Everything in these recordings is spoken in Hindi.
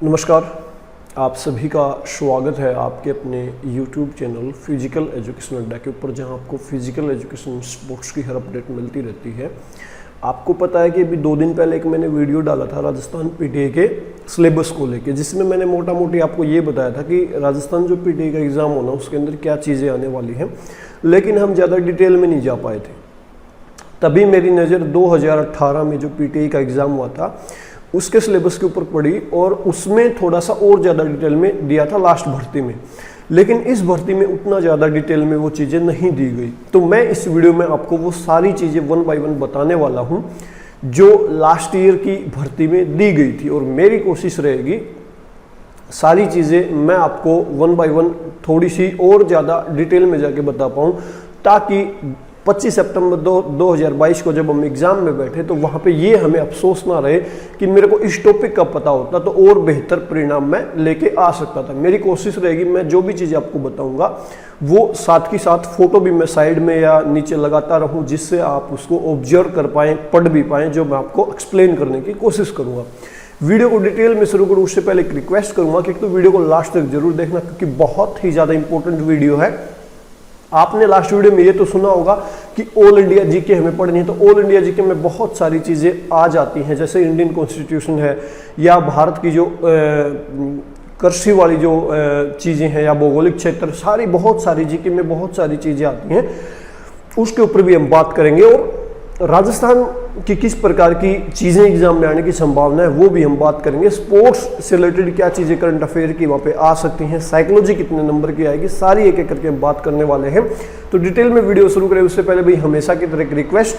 नमस्कार, आप सभी का स्वागत है आपके अपने YouTube चैनल फिजिकल एजुकेशन अड्डा के ऊपर, जहां आपको फिजिकल एजुकेशन स्पोर्ट्स की हर अपडेट मिलती रहती है। आपको पता है कि अभी 2 दिन पहले एक मैंने वीडियो डाला था राजस्थान पीटीए के सिलेबस को लेके, जिसमें मैंने मोटा मोटी आपको ये बताया था कि राजस्थान जो पीटीए का एग्ज़ाम होना उसके अंदर क्या चीज़ें आने वाली हैं, लेकिन हम ज़्यादा डिटेल में नहीं जा पाए थे। तभी मेरी नज़र 2018 में जो पीटीए का एग्ज़ाम हुआ था उसके सिलेबस के ऊपर पड़ी और उसमें थोड़ा सा और ज़्यादा डिटेल में दिया था लास्ट भर्ती में, लेकिन इस भर्ती में उतना ज़्यादा डिटेल में वो चीज़ें नहीं दी गई। तो मैं इस वीडियो में आपको वो सारी चीज़ें 1 बाय 1 बताने वाला हूँ जो लास्ट ईयर की भर्ती में दी गई थी, और मेरी कोशिश रहेगी सारी चीज़ें मैं आपको 1 बाय 1 थोड़ी सी और ज़्यादा डिटेल में जाके बता पाऊँ, ताकि 25 सितंबर 2022 को जब हम एग्ज़ाम में बैठे तो वहाँ पे ये हमें अफसोस ना रहे कि मेरे को इस टॉपिक का पता होता तो और बेहतर परिणाम मैं लेके आ सकता था। मेरी कोशिश रहेगी मैं जो भी चीज़ें आपको बताऊंगा वो साथ की साथ फोटो भी मैं साइड में या नीचे लगाता रहूं, जिससे आप उसको ऑब्जर्व कर पाएँ, पढ़ भी पाएँ, जो मैं आपको एक्सप्लेन करने की कोशिश करूँगा। वीडियो को डिटेल में शुरू करूँ उससे पहले एक रिक्वेस्ट करूँगा कि तो वीडियो को लास्ट तक जरूर देखना, क्योंकि बहुत ही ज़्यादा इंपॉर्टेंट वीडियो है। आपने लास्ट वीडियो में ये तो सुना होगा कि ऑल इंडिया जीके हमें पढ़नी है, तो ऑल इंडिया जीके में बहुत सारी चीज़ें आ जाती हैं, जैसे इंडियन कॉन्स्टिट्यूशन है या भारत की जो कृषि वाली जो चीज़ें हैं या भौगोलिक क्षेत्र, सारी बहुत सारी जीके में बहुत सारी चीज़ें आती हैं, उसके ऊपर भी हम बात करेंगे। और राजस्थान की किस प्रकार की चीज़ें एग्जाम में आने की संभावना है वो भी हम बात करेंगे। स्पोर्ट्स से रिलेटेड क्या चीज़ें करंट अफेयर की वहाँ पे आ सकती हैं, साइकोलॉजी कितने नंबर की आएगी, सारी एक एक करके हम बात करने वाले हैं। तो डिटेल में वीडियो शुरू करें उससे पहले भाई हमेशा की तरह एक रिक्वेस्ट,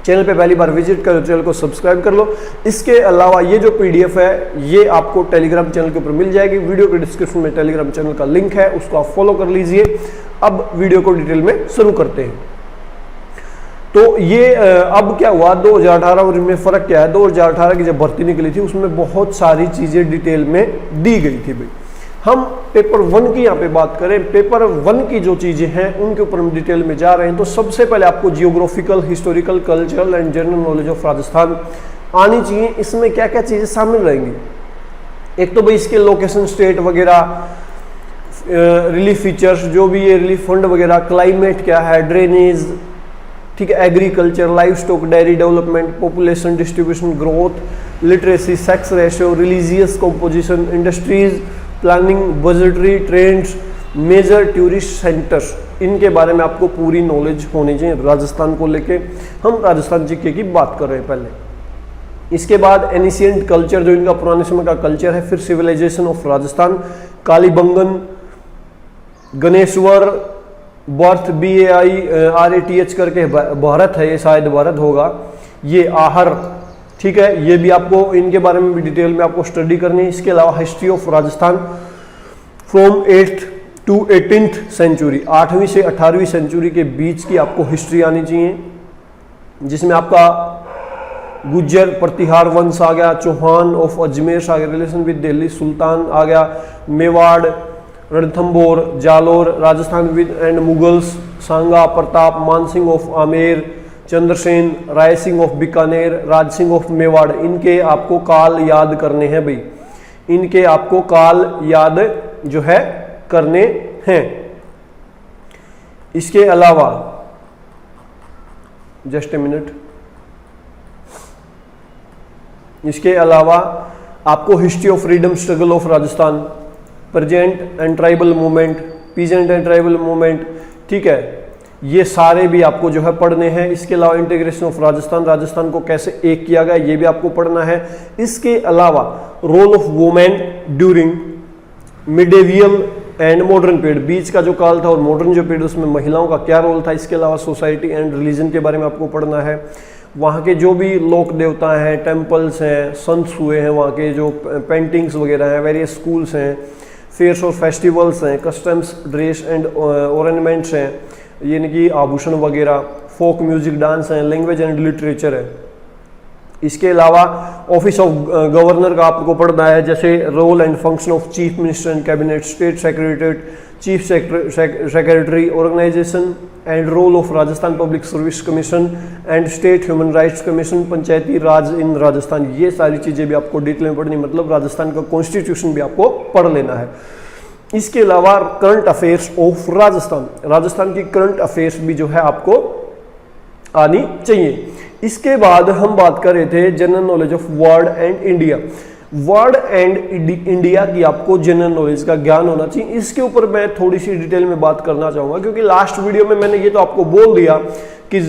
चैनल पे पहली बार विजिट करो, चैनल को सब्सक्राइब कर लो। इसके अलावा ये जो पीडीएफ है ये आपको टेलीग्राम चैनल के ऊपर मिल जाएगी, वीडियो के डिस्क्रिप्शन में टेलीग्राम चैनल का लिंक है, उसको आप फॉलो कर लीजिए। अब वीडियो को डिटेल में शुरू करते हैं। तो ये अब क्या हुआ 2018 और इनमें फ़र्क क्या है, 2018 की जब भर्ती निकली थी उसमें बहुत सारी चीज़ें डिटेल में दी गई थी। भाई हम पेपर 1 की यहाँ पे बात करें, पेपर 1 की जो चीज़ें हैं उनके ऊपर हम डिटेल में जा रहे हैं। तो सबसे पहले आपको geographical, historical, cultural and general knowledge of Rajasthan आनी चाहिए। इसमें क्या क्या चीज़ें शामिल रहेंगी, एक तो भाई इसके लोकेशन, स्टेट वगैरह, रिलीफ फीचर्स जो भी ये रिलीफ फंड वगैरह, क्लाइमेट क्या है, ड्रेनेज, ठीक है, agriculture, livestock, dairy development, population distribution, growth, literacy, sex ratio, religious composition, industries, planning, budgetary, trends, major tourist centres, इनके बारे में आपको पूरी नॉलेज होनी चाहिए राजस्थान को लेके। हम राजस्थान जीके की बात कर रहे हैं पहले। इसके बाद एनिशियंट कल्चर, जो इनका पुराने समय का कल्चर है, फिर civilisation of Rajasthan, Kalibangan, Ganeshwar, Bairath BAIRATH करके भारत है, ये शायद भारत होगा, ये आहर, ठीक है, ये भी आपको इनके बारे में भी डिटेल में आपको स्टडी करनी है। इसके अलावा history of Rajasthan from 8th to 18th century, 8वीं से 18वीं सेंचुरी के बीच की आपको हिस्ट्री आनी चाहिए, जिसमें आपका गुज्जर प्रतिहार वंश आ गया, चौहान ऑफ अजमेर आ गया, रिलेशन विद दिल्ली सुल्तान आ गया, Mewar, Ranthambore, Jalore, Rajasthan with and Mughals, Sanga, Pratap, Mansingh of Amer, Chandrasen, Rai Singh of Bikaner, Raj Singh of Mewar, इनके आपको काल याद करने हैं भाई, इनके आपको काल याद जो है करने हैं। इसके अलावा जस्ट ए मिनट, इसके अलावा आपको history of freedom struggle of Rajasthan, present and tribal movement, peasant and tribal movement, ठीक है, ये सारे भी आपको जो है पढ़ने हैं। इसके अलावा इंटीग्रेशन ऑफ राजस्थान, राजस्थान को कैसे एक किया गया ये भी आपको पढ़ना है। इसके अलावा role of women during medieval and modern period, बीच का जो काल था और मॉडर्न जो पीरियड, उसमें महिलाओं का क्या रोल था। इसके अलावा सोसाइटी एंड रिलीजन के बारे में आपको पढ़ना है। वहाँ के जो भी लोक देवता हैं, टेम्पल्स हैं, संत हुए हैं, वहाँ के जो पेंटिंग्स वगैरह हैं, वेरियस स्कूल्स हैं, फेयर्स और फेस्टिवल्स हैं, कस्टम्स, ड्रेस एंड ऑर्नामेंट्स हैं, यानी कि आभूषण वगैरह, फोक म्यूजिक, डांस हैं, लैंग्वेज एंड लिटरेचर है। इसके अलावा ऑफिस ऑफ गवर्नर का आपको पढ़ना है, जैसे role and function of chief minister and cabinet, state secretariat, chief secretary organisation and role of Rajasthan public service commission and state human rights commission, Panchayati Raj in Rajasthan, ये सारी चीज़ें भी आपको डिटेल में पढ़नी, मतलब राजस्थान का कॉन्स्टिट्यूशन भी आपको पढ़ लेना है। इसके अलावा current affairs of Rajasthan, Rajasthan की करंट अफेयर्स भी जो है आपको आनी चाहिए। इसके बाद हम बात कर रहे थे general knowledge of world and India. World and India की आपको जनरल नॉलेज का ज्ञान होना चाहिए। इसके ऊपर मैं थोड़ी सी डिटेल में बात करना चाहूँगा, क्योंकि लास्ट वीडियो में मैंने ये तो आपको बोल दिया कि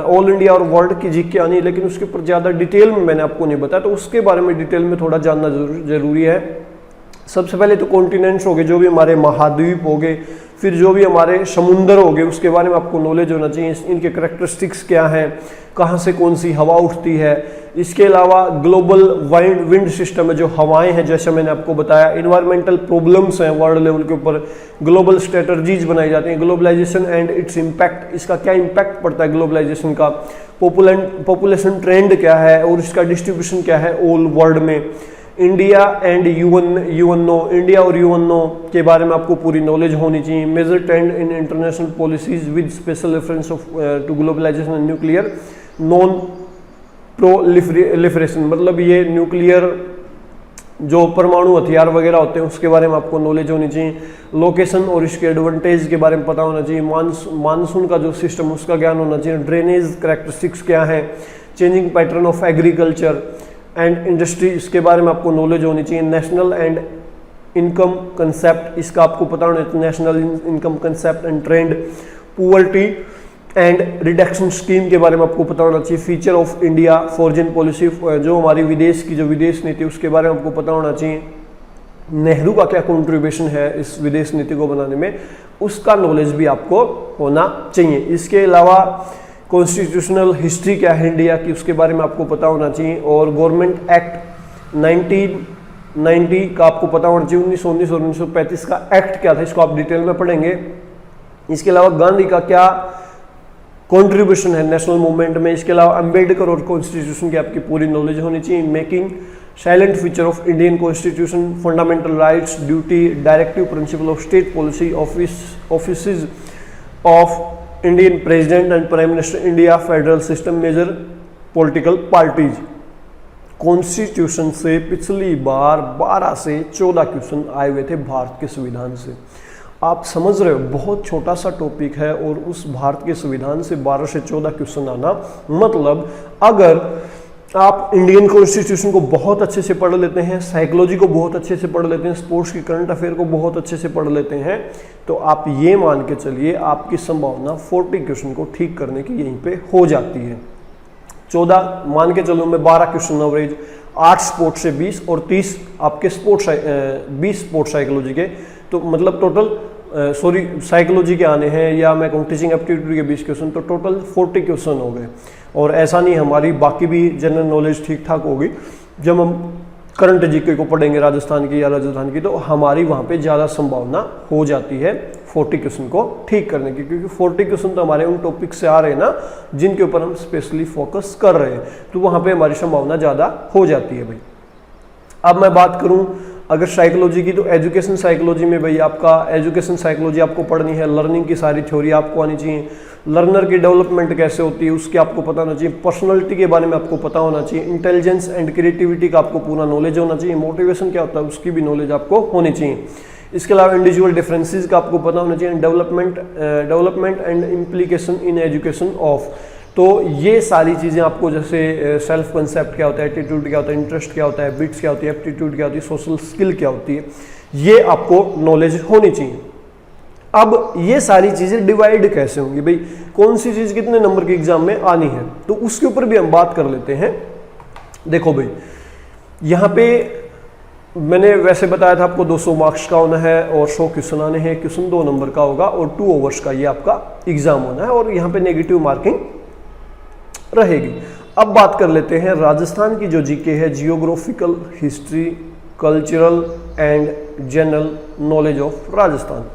ऑल इंडिया और वर्ल्ड की जीके आनी है, लेकिन उसके ऊपर ज़्यादा डिटेल में मैंने आपको नहीं बताया, तो उसके बारे में डिटेल में थोड़ा जानना जरूरी है। सबसे पहले तो कॉन्टिनेंट्स हो गए, जो भी हमारे महाद्वीप हो गए, फिर जो भी हमारे समुंदर हो गए, उसके बारे में आपको नॉलेज होना चाहिए। इनके करैक्टरिस्टिक्स क्या हैं, कहाँ से कौन सी हवा उठती है। इसके अलावा ग्लोबल विंड सिस्टम है, जो हवाएं हैं, जैसे मैंने आपको बताया। इन्वायरमेंटल प्रॉब्लम्स हैं वर्ल्ड लेवल के ऊपर, ग्लोबल स्ट्रेटजीज बनाई जाती हैं। ग्लोबलाइजेशन एंड इट्स इम्पैक्ट, इसका क्या इम्पैक्ट पड़ता है ग्लोबलाइजेशन का। पॉपुलेशन ट्रेंड क्या है और इसका डिस्ट्रीब्यूशन क्या है ऑल वर्ल्ड में। इंडिया एंड यूएनओ, इंडिया और यूएनओ के बारे में आपको पूरी नॉलेज होनी चाहिए। Major trend in international policies with special reference to globalisation and nuclear non proliferation, मतलब ये न्यूक्लियर जो परमाणु हथियार वगैरह होते हैं उसके बारे में आपको नॉलेज होनी चाहिए। लोकेशन और इसके एडवांटेज के बारे में पता होना चाहिए। मानसून का जो सिस्टम उसका ज्ञान होना चाहिए। ड्रेनेज करैक्टरिस्टिक्स क्या है, changing pattern of agriculture and industry, इसके बारे में आपको नॉलेज होनी चाहिए। नेशनल एंड इनकम कंसेप्ट, इसका आपको पता होना चाहिए। National income concept and trend. Poverty and reduction scheme के बारे में आपको पता होना चाहिए। Feature of India foreign policy, जो हमारी विदेश की जो विदेश नीति उसके बारे में आपको पता होना चाहिए। नेहरू का क्या कंट्रीब्यूशन है इस विदेश नीति को बनाने में, उसका नॉलेज भी आपको होना चाहिए। इसके अलावा कॉन्स्टिट्यूशनल हिस्ट्री क्या है इंडिया की, उसके बारे में आपको पता होना चाहिए। और गवर्नमेंट एक्ट 1990 का आपको पता होना चाहिए। 1919 और 1935 का एक्ट क्या था, इसको आप डिटेल में पढ़ेंगे। इसके अलावा गांधी का क्या कंट्रीब्यूशन है नेशनल मूवमेंट में। इसके अलावा अंबेडकर और कॉन्स्टिट्यूशन की आपकी पूरी नॉलेज होनी चाहिए। Making salient feature of Indian constitution, fundamental rights, duty, directive principle of state policy, offices of Indian president and prime minister, India federal system, major political parties. Constitution से पिछली बार 12 से 14 क्वेश्चन आए हुए थे भारत के संविधान से। आप समझ रहे हो, बहुत छोटा सा टॉपिक है और उस भारत के संविधान से 12 से 14 क्वेश्चन आना, मतलब अगर आप इंडियन कॉन्स्टिट्यूशन को बहुत अच्छे से पढ़ लेते हैं, साइकोलॉजी को बहुत अच्छे से पढ़ लेते हैं, स्पोर्ट्स की करंट अफेयर को बहुत अच्छे से पढ़ लेते हैं, तो आप ये मान के चलिए आपकी संभावना 40 क्वेश्चन को ठीक करने की यहीं पे हो जाती है। 14 मान के चलो मैं 12 क्वेश्चन एवरेज, 8 स्पोर्ट्स से 20 और 30 आपके 20 स्पोर्ट्स साइकोलॉजी के, तो मतलब टोटल साइकोलॉजी के आने हैं, या मैं कहूँ टीचिंग एप्टीट्यूड के 20 क्वेश्चन, तो टोटल 40 क्वेश्चन हो गए। और ऐसा नहीं, हमारी बाकी भी जनरल नॉलेज ठीक ठाक होगी। जब हम करंट जीके को पढ़ेंगे राजस्थान की या राजस्थान की, तो हमारी वहाँ पे ज़्यादा संभावना हो जाती है 40 क्वेश्चन को ठीक करने की, क्योंकि 40 क्वेश्चन तो हमारे उन टॉपिक से आ रहे हैं ना जिनके ऊपर हम स्पेशली फोकस कर रहे हैं, तो वहाँ पे हमारी संभावना ज़्यादा हो जाती है भाई। अब मैं बात करूँ अगर साइकोलॉजी की, तो एजुकेशन साइकोलॉजी में भाई आपका एजुकेशन साइकोलॉजी आपको पढ़नी है। लर्निंग की सारी थ्योरी आपको आनी चाहिए। लर्नर की डेवलपमेंट कैसे होती है उसके आपको पता होना चाहिए। पर्सनालिटी के बारे में आपको पता होना चाहिए। इंटेलिजेंस एंड क्रिएटिविटी का आपको पूरा नॉलेज होना चाहिए। मोटिवेशन क्या होता है उसकी भी नॉलेज आपको होनी चाहिए। इसके अलावा इंडिविजुअल डिफरेंसेस का आपको पता होना चाहिए। Development and implication in education of, तो ये सारी चीज़ें आपको, जैसे सेल्फ कंसेप्ट क्या होता है, एटीट्यूड क्या होता है, इंटरेस्ट क्या होता है, बिट्स क्या होती है, एप्टीट्यूड क्या होती है, सोशल स्किल क्या होती है, ये आपको नॉलेज होनी चाहिए। अब ये सारी चीज़ें डिवाइड कैसे होंगी भाई, कौन सी चीज़ कितने नंबर के एग्जाम में आनी है, तो उसके ऊपर भी हम बात कर लेते हैं। देखो भाई, यहाँ पे मैंने वैसे बताया था आपको 200 मार्क्स का होना है और 100 क्वेश्चन आने हैं। क्वेश्चन 2 नंबर का होगा और 2 आवर्स का ये आपका एग्जाम होना है, और यहाँ पे नेगेटिव मार्किंग रहेगी। अब बात कर लेते हैं राजस्थान की जो जीके है, geographical, history, cultural and general knowledge of Rajasthan.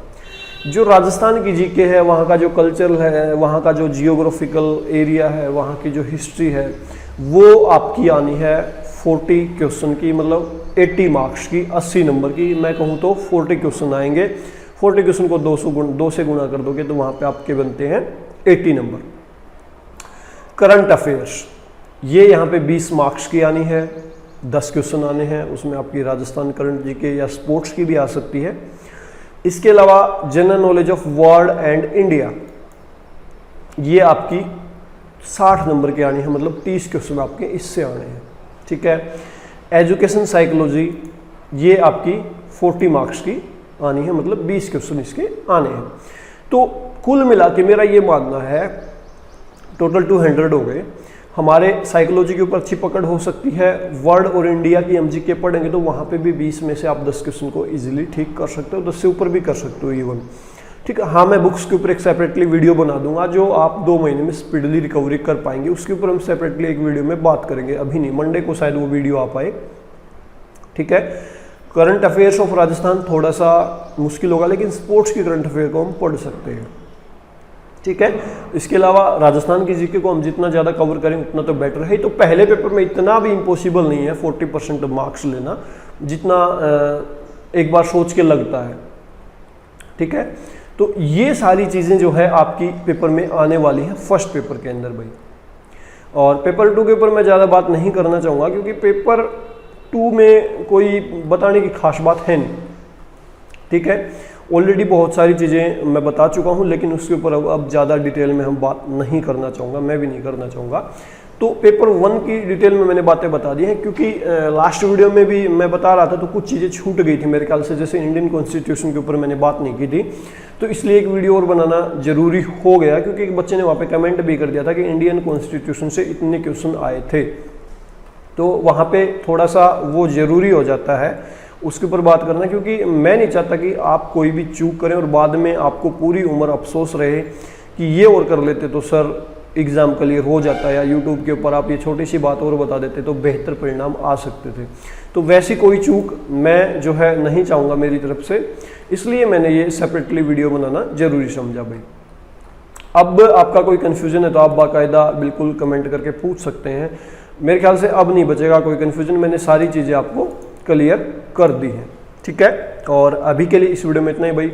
जो राजस्थान की जीके है, वहाँ का जो कल्चरल है, वहाँ का जो जियोग्राफिकल एरिया है, वहाँ की जो हिस्ट्री है, वो आपकी आनी है 40 क्वेश्चन की, मतलब 80 मार्क्स की, 80 नंबर की। मैं कहूँ तो 40 क्वेश्चन आएंगे। 40 क्वेश्चन को 2 से गुणा कर दोगे तो वहां पे आपके बनते हैं 80 नंबर। करंट अफेयर्स, ये यहाँ पे 20 मार्क्स की आनी है, 10 क्वेश्चन आने हैं, उसमें आपकी राजस्थान करंट जीके या स्पोर्ट्स की भी आ सकती है। इसके अलावा general knowledge of world and India, ये आपकी 60 नंबर की आनी है, मतलब 30 क्वेश्चन आपके इससे आने हैं, ठीक है। एजुकेशन साइकोलॉजी, ये आपकी 40 मार्क्स की आनी है, मतलब 20 क्वेश्चन इसके आने हैं। तो कुल मिला के मेरा ये मानना है टोटल 200 हो गए। हमारे साइकोलॉजी के ऊपर अच्छी पकड़ हो सकती है। वर्ल्ड और इंडिया की हम जीके पढ़ेंगे तो वहाँ पे भी 20 में से आप 10 क्वेश्चन को इजीली ठीक कर सकते हो, 10 से ऊपर भी कर सकते हो इवन, ठीक है। हाँ, मैं बुक्स के ऊपर एक सेपरेटली वीडियो बना दूंगा जो आप 2 महीने में स्पीडली रिकवरी कर पाएंगे, उसके ऊपर हम सेपरेटली एक वीडियो में बात करेंगे, अभी नहीं, मंडे को शायद वो वीडियो आ पाए, ठीक है। करंट अफेयर्स ऑफ राजस्थान थोड़ा सा मुश्किल होगा, लेकिन स्पोर्ट्स की करंट अफेयर को हम पढ़ सकते हैं, ठीक है। इसके अलावा राजस्थान की जीके को हम जितना ज़्यादा कवर करें उतना तो बेटर है। तो पहले पेपर में इतना भी इम्पॉसिबल नहीं है 40% मार्क्स लेना, जितना एक बार सोच के लगता है, ठीक है। तो ये सारी चीज़ें जो है आपकी पेपर में आने वाली हैं फर्स्ट पेपर के अंदर भाई। और पेपर 2 के ऊपर मैं ज़्यादा बात नहीं करना चाहूँगा, क्योंकि पेपर 2 में कोई बताने की खास बात है नहीं, ठीक है। ऑलरेडी बहुत सारी चीज़ें मैं बता चुका हूं, लेकिन उसके ऊपर अब ज़्यादा डिटेल में हम बात नहीं करना चाहूँगा, मैं भी नहीं करना चाहूँगा। तो पेपर 1 की डिटेल में मैंने बातें बता दी हैं, क्योंकि लास्ट वीडियो में भी मैं बता रहा था तो कुछ चीज़ें छूट गई थी मेरे ख्याल से, जैसे इंडियन कॉन्स्टिट्यूशन के ऊपर मैंने बात नहीं की थी, तो इसलिए एक वीडियो और बनाना जरूरी हो गया, क्योंकि एक बच्चे ने वहाँ पर कमेंट भी कर दिया था कि इंडियन कॉन्स्टिट्यूशन से इतने क्वेश्चन आए थे, तो वहाँ पर थोड़ा सा वो ज़रूरी हो जाता है उसके ऊपर बात करना, क्योंकि मैं नहीं चाहता कि आप कोई भी चूक करें और बाद में आपको पूरी उम्र अफसोस रहे कि ये और कर लेते तो सर एग्ज़ाम क्लियर हो जाता, या यूट्यूब के ऊपर आप ये छोटी सी बात और बता देते तो बेहतर परिणाम आ सकते थे। तो वैसी कोई चूक मैं जो है नहीं चाहूँगा मेरी तरफ से, इसलिए मैंने ये सेपरेटली वीडियो बनाना जरूरी समझा भाई। अब आपका कोई कन्फ्यूज़न है तो आप बाकायदा बिल्कुल कमेंट करके पूछ सकते हैं, मेरे ख्याल से अब नहीं बचेगा कोई कन्फ्यूज़न, मैंने सारी चीज़ें आपको क्लियर कर दी है, ठीक है। और अभी के लिए इस वीडियो में इतना ही भाई।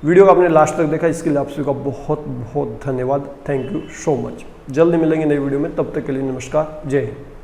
वीडियो को आपने लास्ट तक देखा, इसके लिए आप सभी का बहुत बहुत धन्यवाद, थैंक यू सो मच। जल्दी मिलेंगे नई वीडियो में, तब तक के लिए नमस्कार, जय हिंद।